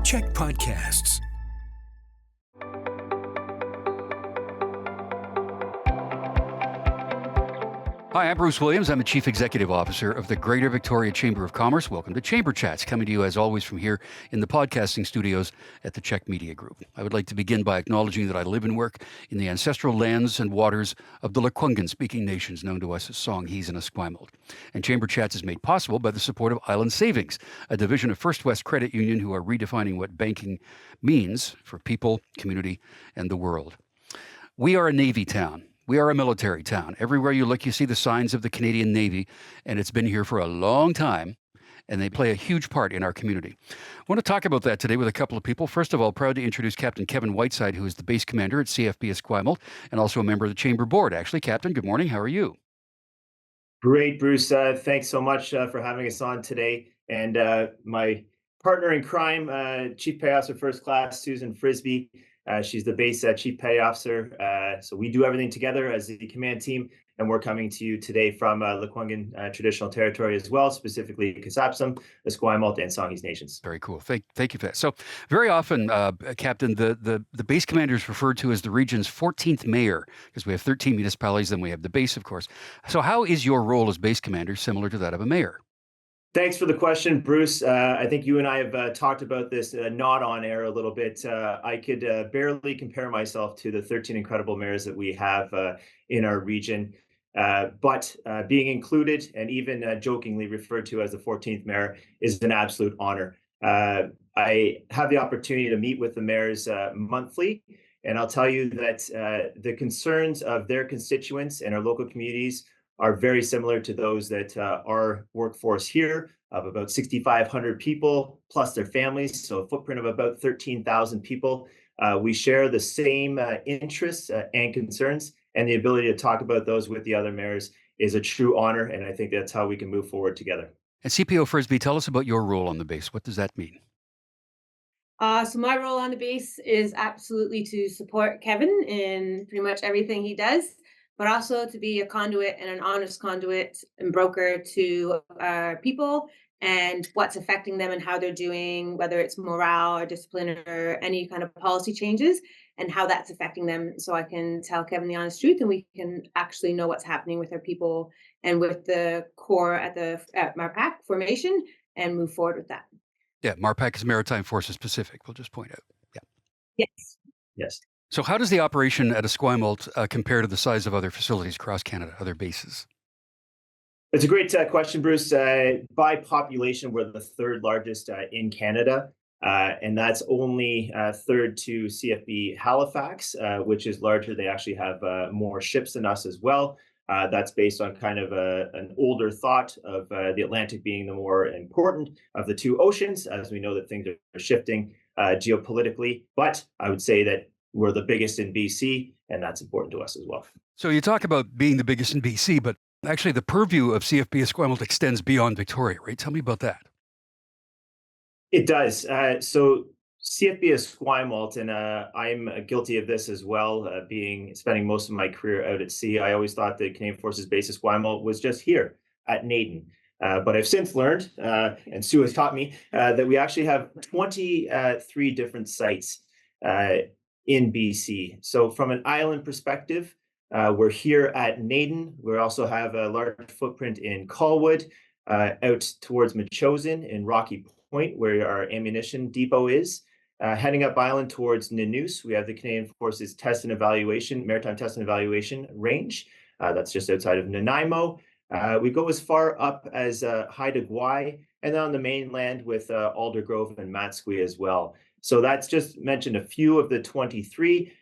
Check Podcasts. Hi, I'm Bruce Williams. I'm the Chief Executive Officer of the Greater Victoria Chamber of Commerce. Welcome to Chamber Chats, coming to you as always from here in the podcasting studios at the Czech Media Group. I would like to begin by acknowledging that I live and work in the ancestral lands and waters of the Lekwungen-speaking nations known to us as Songhees and Esquimalt. And Chamber Chats is made possible by the support of Island Savings, a division of First West Credit Union who are redefining what banking means for people, community, and the world. We are a Navy town. We are a military town. Everywhere you look, you see the signs of the Canadian Navy, and it's been here for a long time, and they play a huge part in our community. I want to talk about that today with a couple of people. First of all, proud to introduce Captain Kevin Whiteside, who is the base commander at CFB Esquimalt, and also a member of the Chamber Board. Actually, Captain, good morning. How are you? Great, Bruce. Thanks so much for having us on today. And my partner in crime, Chief Petty Officer First Class, Susan Frisbee. She's the base Chief Petty Officer. So we do everything together as the command team. And we're coming to you today from Lekwungen traditional territory as well, specifically Kasapsum, the Esquimalt, and Songhees nations. Very cool. Thank you for that. So very often, Captain, the base commander is referred to as the region's 14th mayor, because we have 13 municipalities, then we have the base, of course. So how is your role as base commander similar to that of a mayor? Thanks for the question, Bruce. I think you and I have talked about this not on air a little bit. I could barely compare myself to the 13 incredible mayors that we have in our region. But being included and even jokingly referred to as the 14th mayor is an absolute honor. I have the opportunity to meet with the mayors monthly, and I'll tell you that the concerns of their constituents and our local communities are very similar to those that our workforce here of about 6,500 people plus their families, so a footprint of about 13,000 people. We share the same interests and concerns, and the ability to talk about those with the other mayors is a true honor, and I think that's how we can move forward together. And CPO Frisbee, tell us about your role on the base. What does that mean? So my role on the base is absolutely to support Kevin in pretty much everything he does, but also to be a conduit and an honest conduit and broker to people and what's affecting them and how they're doing, whether it's morale or discipline or any kind of policy changes and how that's affecting them. So I can tell Kevin the honest truth and we can actually know what's happening with our people and with the core at MARPAC formation and move forward with that. Yeah, MARPAC is Maritime Forces Pacific. We'll just point out. Yeah. Yes. So how does the operation at Esquimalt compare to the size of other facilities across Canada, other bases? It's a great question, Bruce. By population, we're the third largest in Canada, and that's only third to CFB Halifax, which is larger. They actually have more ships than us as well. That's based on kind of an older thought of the Atlantic being the more important of the two oceans, as we know that things are shifting geopolitically. But I would say that we're the biggest in BC, and that's important to us as well. So you talk about being the biggest in BC, but actually the purview of CFB Esquimalt extends beyond Victoria, right? Tell me about that. It does. So CFB Esquimalt, and I'm guilty of this as well, spending most of my career out at sea. I always thought the Canadian Forces Base Esquimalt was just here at Naden. But I've since learned, and Sue has taught me, that we actually have 23 different sites in BC. So from an island perspective, we're here at Naden. We also have a large footprint in Colwood, out towards Metchosin in Rocky Point, where our ammunition depot is. Heading up island towards Nanoose, we have the Canadian Forces Maritime Test and Evaluation Range. That's just outside of Nanaimo. We go as far up as Haida Gwaii, and then on the mainland with Aldergrove and Matsqui as well. So that's just mentioned a few of the 23.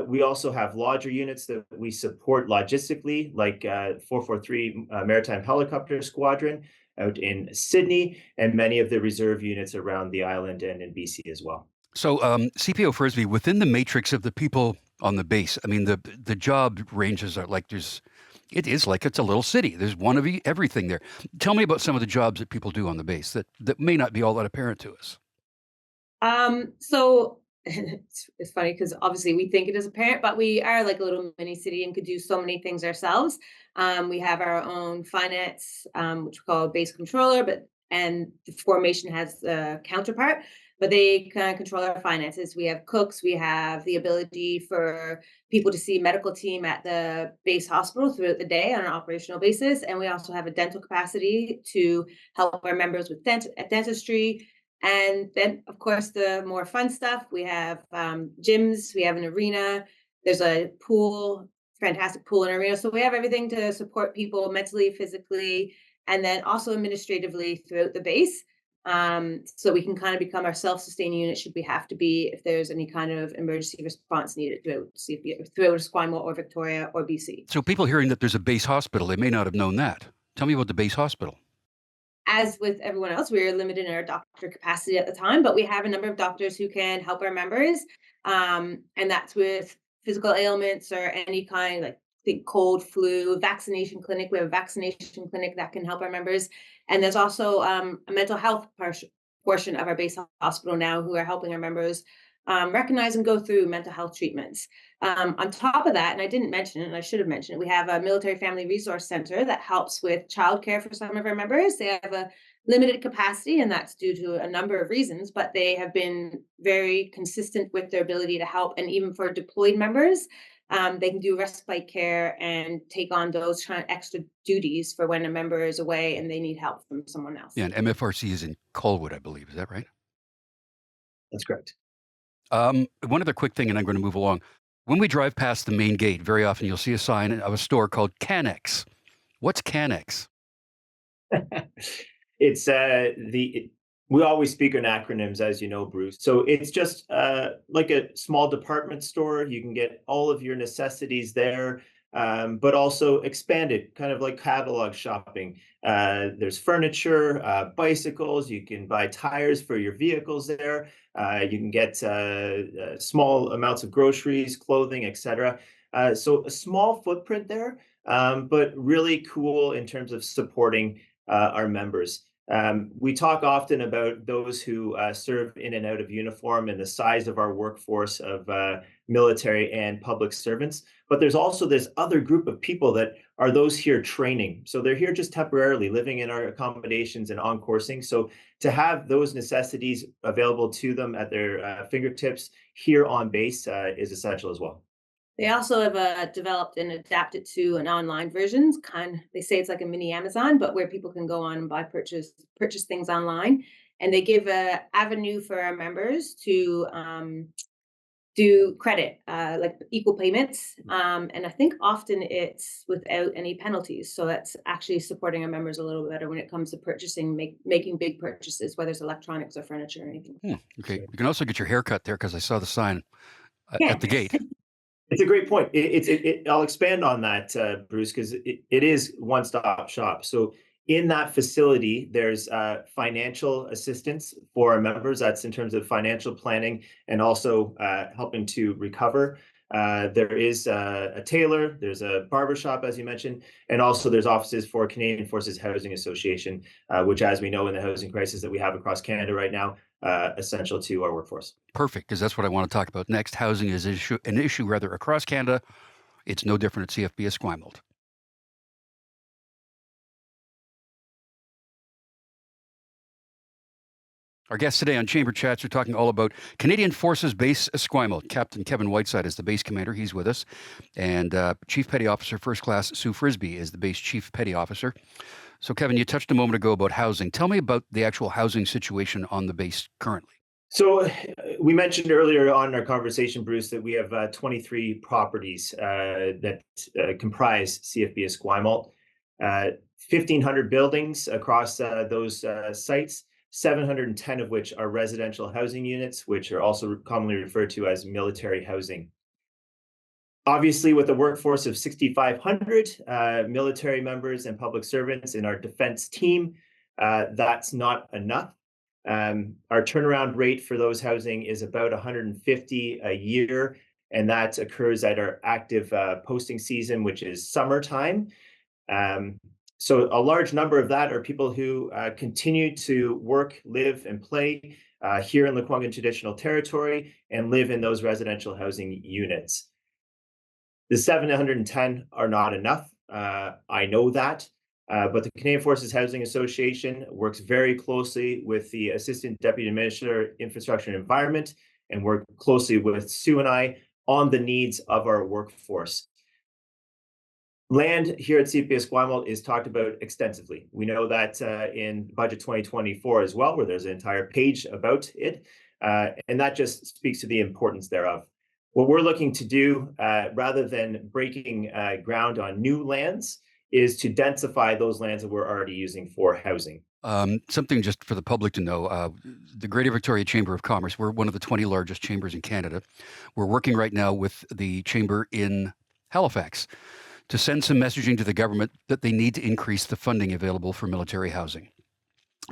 We also have lodger units that we support logistically, like 443 Maritime Helicopter Squadron out in Sydney, and many of the reserve units around the island and in BC as well. So CPO Frisbee, within the matrix of the people on the base, I mean, the job ranges are like it's a little city. There's one of everything there. Tell me about some of the jobs that people do on the base that may not be all that apparent to us. So it's funny because obviously we think it is a parent, but we are like a little mini city and could do so many things ourselves. We have our own finance, which we call base controller, but and the formation has a counterpart, but they kind of control our finances. We have cooks, we have the ability for people to see medical team at the base hospital throughout the day on an operational basis. And we also have a dental capacity to help our members with dentistry. And then, of course, the more fun stuff, we have gyms, we have an arena, there's a pool, fantastic pool and arena. So we have everything to support people mentally, physically, and then also administratively throughout the base. So we can kind of become our self-sustaining unit should we have to be if there's any kind of emergency response needed throughout CFB, throughout Esquimalt or Victoria or BC. So people hearing that there's a base hospital, they may not have known that. Tell me about the base hospital. As with everyone else, we are limited in our doctor capacity at the time, but we have a number of doctors who can help our members. And that's with physical ailments or any kind, like think cold, flu, vaccination clinic. We have a vaccination clinic that can help our members. And there's also a mental health portion of our base hospital now who are helping our members recognize and go through mental health treatments. On top of that, and I didn't mention it, and I should have mentioned it, we have a military family resource center that helps with childcare for some of our members. They have a limited capacity, and that's due to a number of reasons, but they have been very consistent with their ability to help. And even for deployed members, they can do respite care and take on those kind of extra duties for when a member is away and they need help from someone else. Yeah, and MFRC is in Colwood, I believe. Is that right? That's correct. One other quick thing, and I'm going to move along. When we drive past the main gate, very often you'll see a sign of a store called CANEX. What's CANEX? It's we always speak in acronyms, as you know, Bruce. So it's just like a small department store. You can get all of your necessities there, but also expanded, kind of like catalog shopping. There's furniture, bicycles. You can buy tires for your vehicles there. You can get small amounts of groceries, clothing, etc. So a small footprint there, but really cool in terms of supporting our members. We talk often about those who serve in and out of uniform and the size of our workforce of military and public servants. But there's also this other group of people that are those here training. So they're here just temporarily living in our accommodations and on coursing. So to have those necessities available to them at their fingertips here on base is essential as well. They also have developed and adapted to an online version. They say it's like a mini Amazon, but where people can go on and purchase things online, and they give a avenue for our members to do credit, like equal payments. And I think often it's without any penalties. So that's actually supporting our members a little better when it comes to purchasing, making big purchases, whether it's electronics or furniture or anything. Okay, you can also get your hair cut there because I saw the sign Yeah. at the gate. It's a great point. I'll expand on that, Bruce, because it is one-stop shop. So in that facility, there's financial assistance for our members. That's in terms of financial planning and also helping to recover. There is a tailor, there's a barbershop, as you mentioned, and also there's offices for Canadian Forces Housing Association, which, as we know, in the housing crisis that we have across Canada right now, essential to our workforce. Perfect, because that's what I want to talk about next. Housing is an issue across Canada. It's no different at CFB Esquimalt. Our guests today on Chamber Chats are talking all about Canadian Forces Base Esquimalt. Captain Kevin Whiteside is the base commander. He's with us. And Chief Petty Officer First Class Sue Frisbee is the base Chief Petty Officer. So, Kevin, you touched a moment ago about housing. Tell me about the actual housing situation on the base currently. So we mentioned earlier on in our conversation, Bruce, that we have 23 properties that comprise CFB Esquimalt, 1,500 buildings across those sites, 710 of which are residential housing units, which are also commonly referred to as military housing. Obviously, with a workforce of 6,500 military members and public servants in our defense team, that's not enough. Our turnaround rate for those housing is about 150 a year, and that occurs at our active posting season, which is summertime. So a large number of that are people who continue to work, live, and play here in Lekwungen Traditional Territory and live in those residential housing units. The 710 are not enough. I know that. But the Canadian Forces Housing Association works very closely with the Assistant Deputy Administrator, Infrastructure and Environment, and work closely with Sue and I on the needs of our workforce. Land here at CFB Esquimalt is talked about extensively. We know that in Budget 2024 as well, where there's an entire page about it, and that just speaks to the importance thereof. What we're looking to do, rather than breaking ground on new lands, is to densify those lands that we're already using for housing. Something just for the public to know, the Greater Victoria Chamber of Commerce, we're one of the 20 largest chambers in Canada. We're working right now with the chamber in Halifax to send some messaging to the government that they need to increase the funding available for military housing.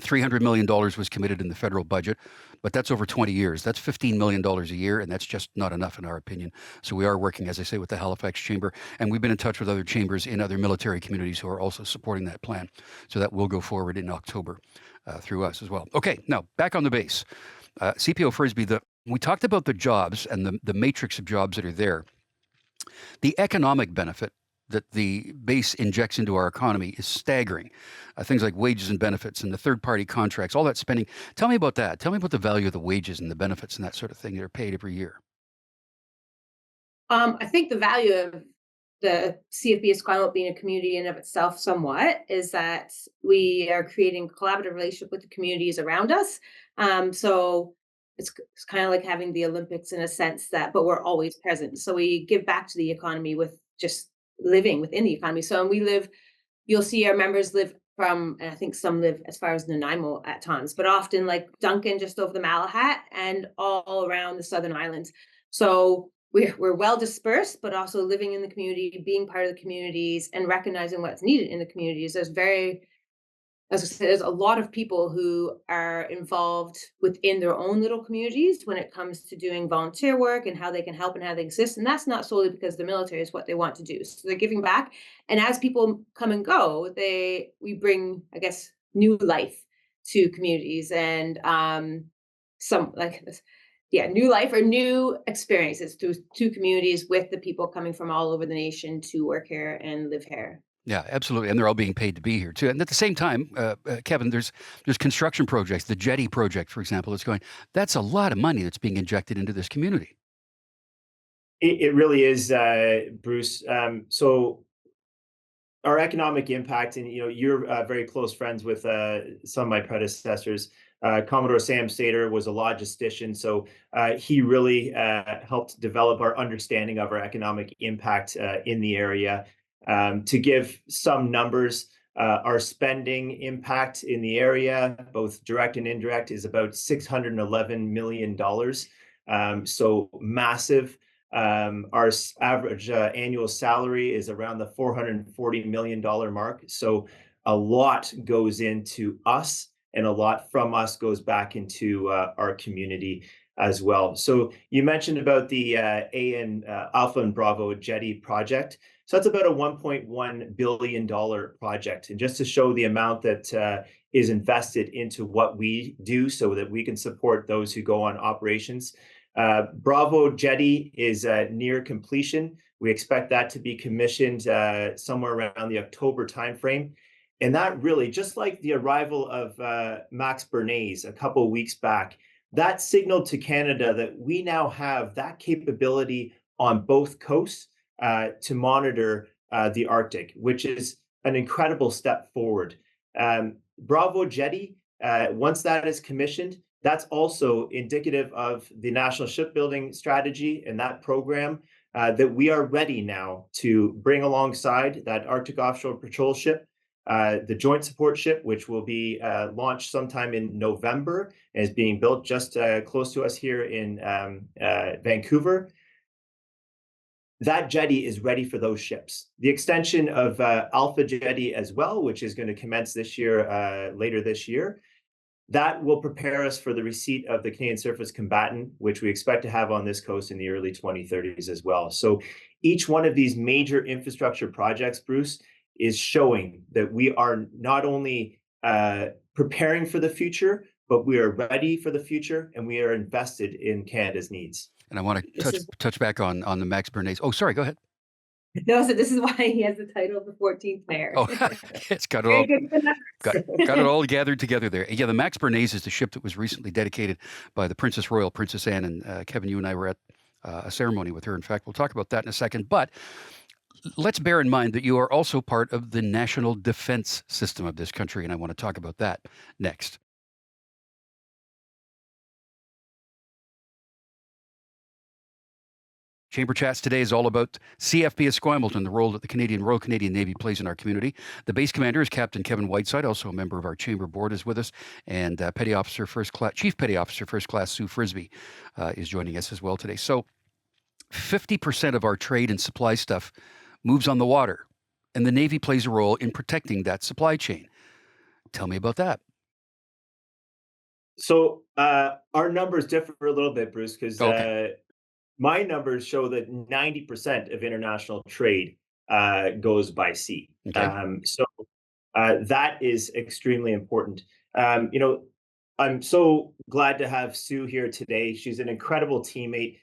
$300 million was committed in the federal budget, but that's over 20 years. That's $15 million a year, and that's just not enough in our opinion. So we are working, as I say, with the Halifax Chamber, and we've been in touch with other chambers in other military communities who are also supporting that plan. So that will go forward in October through us as well. Okay, now back on the base. CPO Frisbee, we talked about the jobs and the matrix of jobs that are there. The economic benefit that the base injects into our economy is staggering. Things like wages and benefits and the third-party contracts, all that spending. Tell me about that. Tell me about the value of the wages and the benefits and that sort of thing that are paid every year. I think the value of the CFB Esquimalt being a community in of itself somewhat is that we are creating a collaborative relationship with the communities around us. So it's kind of like having the Olympics in a sense but we're always present. So we give back to the economy with just living within the economy. So you'll see our members live and I think some live as far as Nanaimo at times, but often like Duncan just over the Malahat and all around the Southern Islands. So we're well dispersed, but also living in the community, being part of the communities and recognizing what's needed in the communities. As I said, there's a lot of people who are involved within their own little communities when it comes to doing volunteer work and how they can help and how they exist. And that's not solely because the military is what they want to do. So they're giving back. And as people come and go, we bring, I guess, new life to communities and new life or new experiences to communities with the people coming from all over the nation to work here and live here. Yeah, absolutely. And they're all being paid to be here too. And at the same time, Kevin, there's construction projects, the jetty project, for example, that's a lot of money that's being injected into this community. It really is, Bruce. So our economic impact, and you're very close friends with some of my predecessors. Commodore Sam Sater was a logistician, so he really helped develop our understanding of our economic impact in the area. To give some numbers, our spending impact in the area, both direct and indirect, is about $611 million. So massive. Our average annual salary is around the $440 million mark. So a lot goes into us, and a lot from us goes back into our community as well. So you mentioned about the Alpha and Bravo Jetty project. So that's about a $1.1 billion project. And just to show the amount that is invested into what we do so that we can support those who go on operations. Bravo Jetty is near completion. We expect that to be commissioned somewhere around the October timeframe. And that really, just like the arrival of Max Bernays a couple of weeks back, that signaled to Canada that we now have that capability on both coasts to monitor the Arctic, which is an incredible step forward. Bravo Jetty, once that is commissioned, that's also indicative of the National Shipbuilding Strategy and that program that we are ready now to bring alongside that Arctic Offshore Patrol ship, the Joint Support Ship, which will be launched sometime in November and is being built just close to us here in Vancouver. That jetty is ready for those ships. The extension of Alpha Jetty as well, which is going to commence this year, later this year, that will prepare us for the receipt of the Canadian Surface Combatant, which we expect to have on this coast in the early 2030s as well. So each one of these major infrastructure projects, Bruce, is showing that we are not only preparing for the future, but we are ready for the future, and we are invested in Canada's needs. And I want to touch back on the Max Bernays. Oh, sorry, go ahead. No, so this is why he has the title of the 14th mayor. Oh, it's got it Very all good for got it all gathered together there. Yeah, the Max Bernays is the ship that was recently dedicated by the Princess Royal, Princess Anne, and Kevin, you and I were at a ceremony with her. In fact, we'll talk about that in a second. But let's bear in mind that you are also part of the national defense system of this country, and I want to talk about that next. Chamber Chats today is all about CFB Esquimalt and the role that the Royal Canadian Navy plays in our community. The base commander is Captain Kevin Whiteside, also a member of our chamber board, is with us, and Chief Petty Officer First Class Sue Frisbee is joining us as well today. So 50% of our trade and supply stuff moves on the water, and the Navy plays a role in protecting that supply chain. Tell me about that. So our numbers differ a little bit, Bruce, because Okay. my numbers show that 90% of international trade goes by sea. Okay. That is extremely important. You know, I'm so glad to have Sue here today. She's an incredible teammate.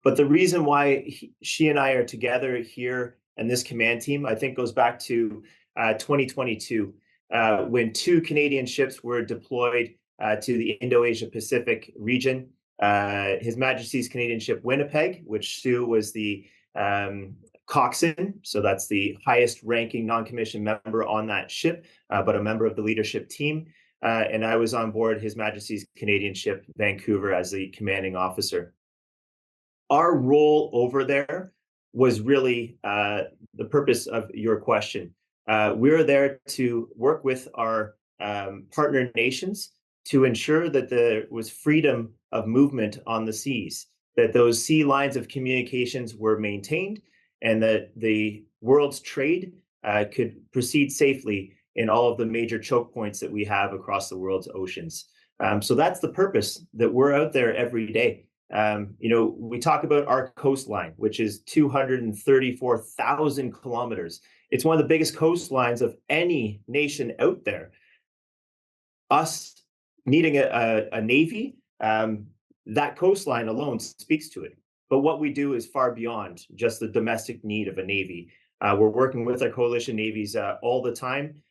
But the reason why she and I are together here and this command team, I think, goes back to 2022, when 2 Canadian ships were deployed to the Indo-Asia Pacific region. His Majesty's Canadian ship Winnipeg, which Sue was the coxswain, so that's the highest ranking non-commissioned member on that ship, but a member of the leadership team. And I was on board His Majesty's Canadian ship Vancouver as the commanding officer. Our role over there was really the purpose of your question. We're there to work with our partner nations to ensure that there was freedom of movement on the seas, that those sea lines of communications were maintained, and that the world's trade could proceed safely in all of the major choke points that we have across the world's oceans. So that's the purpose that we're out there every day. You know, we talk about our coastline, which is 234,000 kilometers. It's one of the biggest coastlines of any nation out there. Us needing a navy, that coastline alone speaks to it. But what we do is far beyond just the domestic need of a navy. We're working with our coalition navies all the time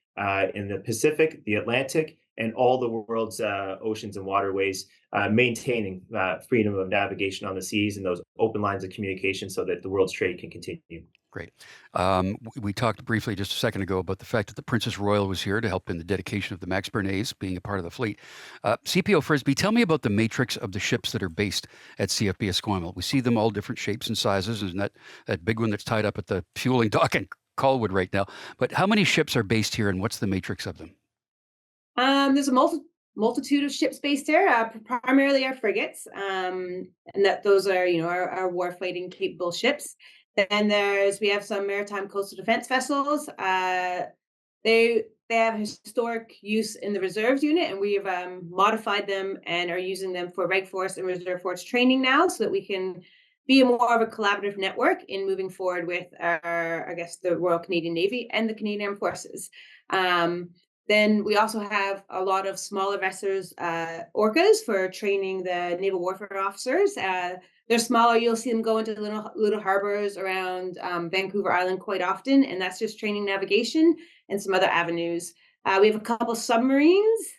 in the Pacific, the Atlantic, and all the world's oceans and waterways, maintaining freedom of navigation on the seas and those open lines of communication so that the world's trade can continue. Great. We talked briefly just a second ago about the fact that the Princess Royal was here to help in the dedication of the Max Bernays, being a part of the fleet. CPO Frisbee, tell me about the matrix of the ships that are based at CFB Esquimalt. We see them all different shapes and sizes, and that big one that's tied up at the fueling dock in Colwood right now. But how many ships are based here, and what's the matrix of them? There's a multitude of ships based here, primarily our frigates, and that those are, you know, our warfighting capable ships. Then we have some maritime coastal defense vessels. They have historic use in the reserves unit, and we've modified them and are using them for reg force and reserve force training now, so that we can be more of a collaborative network in moving forward with our, I guess, the Royal Canadian Navy and the Canadian Armed Forces. Then we also have a lot of smaller vessels, orcas, for training the naval warfare officers. They're smaller. You'll see them go into little harbors around Vancouver Island quite often, and that's just training navigation and some other avenues. We have a couple submarines.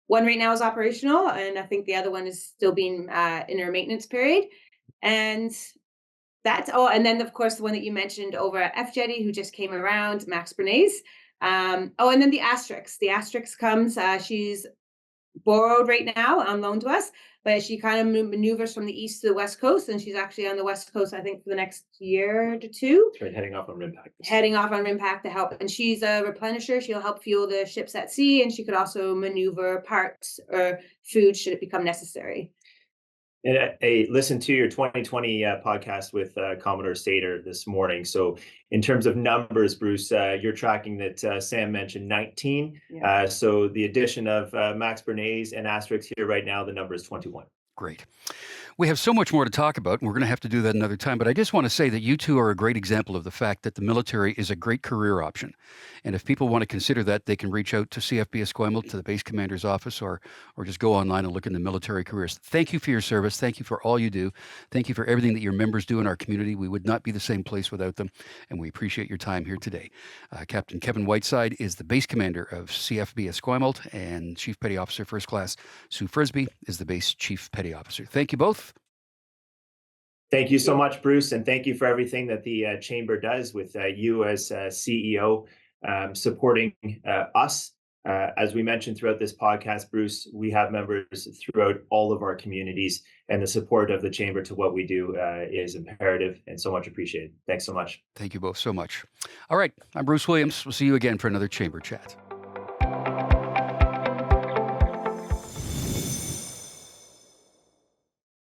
One right now is operational, and I think the other one is still being in our maintenance period. And and then of course the one that you mentioned over at F Jetty, who just came around, Max Bernays. And then the Asterix. The Asterix comes. She's borrowed right now on loan to us, but she kind of maneuvers from the east to the west coast, and she's actually on the west coast, I think, for the next year to two. That's right, heading off on RIMPAC. Heading off on RIMPAC to help, and she's a replenisher. She'll help fuel the ships at sea, and she could also maneuver parts or food should it become necessary. And I listened to your 2020 podcast with Commodore Sater this morning. So in terms of numbers, Bruce, you're tracking that Sam mentioned 19. Yeah. So the addition of Max Bernays and Asterix here right now, the number is 21. Great. We have so much more to talk about, and we're going to have to do that another time. But I just want to say that you two are a great example of the fact that the military is a great career option. And if people want to consider that, they can reach out to CFB Esquimalt, to the base commander's office, or just go online and look into military careers. Thank you for your service. Thank you for all you do. Thank you for everything that your members do in our community. We would not be the same place without them, and we appreciate your time here today. Captain Kevin Whiteside is the base commander of CFB Esquimalt, and Chief Petty Officer First Class Sue Frisbee is the base Chief Petty Officer. Thank you both. Thank you so much, Bruce, and thank you for everything that the Chamber does with you as CEO supporting us. As we mentioned throughout this podcast, Bruce, we have members throughout all of our communities, and the support of the Chamber to what we do is imperative and so much appreciated. Thanks so much. Thank you both so much. All right, I'm Bruce Williams. We'll see you again for another Chamber Chat.